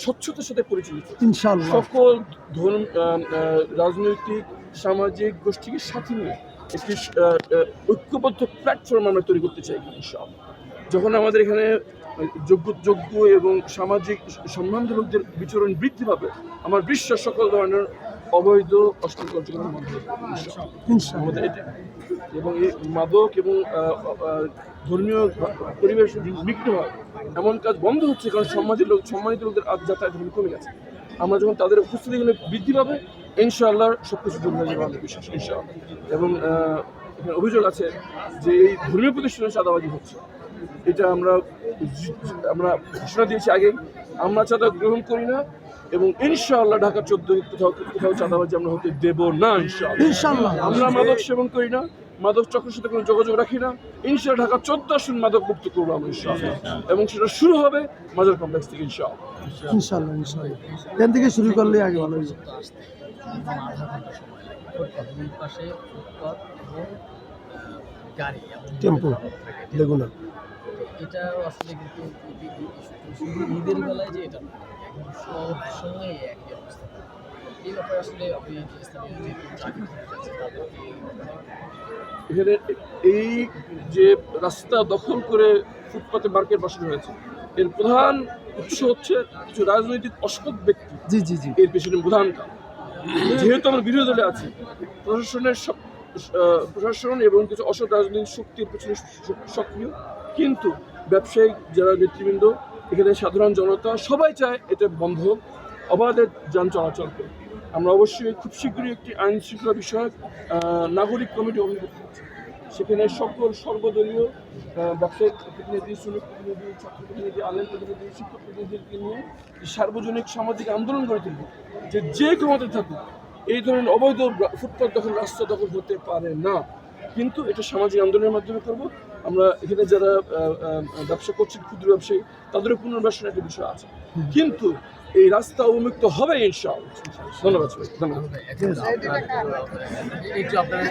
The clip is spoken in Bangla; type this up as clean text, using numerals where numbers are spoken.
স্বচ্ছতার সাথে পরিচালিত। ইনশাআল্লাহ। সকল ধর্ম, রাজনৈতিক, সামাজিক গোষ্ঠীকে সাথে নিয়ে একটি ঐক্যবদ্ধ প্ল্যাটফর্ম আমরা তৈরি করতে চাই ইনশাআল্লাহ। যখন আমাদের এখানে যোগ্য এবং সামাজিক সম্ভ্রান্ত লোকদের বিচরণ বৃদ্ধি পাবে, আমার বিশ্বাস সকল ধরনের অবৈধ অশ্লীল কার্যক্রম বন্ধ হবে ইনশাআল্লাহ। আমাদের এটা। এবং এই মাদক এবং ধর্মীয় পরিবেশ বিঘ্ন হয় এমন কাজ বন্ধ হচ্ছে, কারণ সম্মানিত লোকদের যাতায়াত কমে গেছে। আমরা যখন তাদের উপস্থিতি এখানে বৃদ্ধি পাবে, ইনশাআল্লাহ সব কিছু দূর হয়ে যাবে আমাদের বিশ্বাস ইনশাআল্লাহ। এবং এখানে অভিযোগ আছে যে এই ধর্মীয় প্রতিষ্ঠানে চাঁদাবাজি হচ্ছে, এটা আমরা ঘোষণা দিয়েছি আগেই, আমরা চাঁদা গ্রহণ করি না এবং ইনশাআল্লাহ ঢাকা 14 কোথাও চাঁদাবাজি আমরা হতে দেব না ইনশাআল্লাহ। আমরা মাদক সেবন করি না, মাদক চক্রের সাথে কোনো যোগাযোগ রাখি না। ইনশাআল্লাহ ঢাকা 14 আসন মাদক মুক্ত করবো আমরা ইনশাআল্লাহ, এবং সেটা শুরু হবে মাজার কমপ্লেক্স থেকে ইনশাআল্লাহ। ইনশাআল্লাহ। এখান থেকে শুরু করলে আগে ভালো হবে। টেম্পো লেগুনা এটা আসলে কিন্তু শুধু ঈদের বেলায় যে এটা সব সময় একই অবস্থা। এই ব্যাপারে আসলে আপনি স্থানীয় যে এখানে এই যে রাস্তা দখল করে ফুটপাতে মার্কেট বসানো হয়েছে, এর প্রধান উৎস হচ্ছে কিছু রাজনৈতিক অসৎ ব্যক্তি। জি জি জি। এর পেছনে প্রধান কারণ, যেহেতু আমরা বিরোধী দলে আছি, প্রশাসন এবং কিছু অসৎ রাজনৈতিক শক্তির পেছনে সক্রিয়, কিন্তু ব্যবসায়িক যারা নেতৃবৃন্দ, এখানে সাধারণ জনতা সবাই চায় এটা বন্ধ হোক, অবাধে যান চলাচল করে। আমরা অবশ্যই খুব শীঘ্রই একটি আইন শৃঙ্খলা বিষয়ক নাগরিক কমিটি গঠন করতে চাচ্ছি। সেখানে সকল সর্বদলীয় ব্যবসায়িক প্রতিনিধি, শ্রমিক প্রতিনিধি, ছাত্র প্রতিনিধি, আলেম প্রতিনিধি, শিক্ষক প্রতিনিধিকে নিয়ে সার্বজনিক সামাজিক আন্দোলন গড়ে তুলব, যে ক্ষমতা থাকুক এই ধরনের অবৈধ ফুটপাত দখল, রাস্তা দখল হতে পারে না। কিন্তু এটা সামাজিক আন্দোলনের মাধ্যমে করব। আমরা এখানে যারা ব্যবসা করছেন, ক্ষুদ্র ব্যবসায়ী, তাদেরও পুনর্বাসনের একটা বিষয় আছে, কিন্তু এই রাস্তা উন্মুক্ত হবে ইনশাআল্লাহ। ধন্যবাদ সবাই, ধন্যবাদ। একটু আপনারা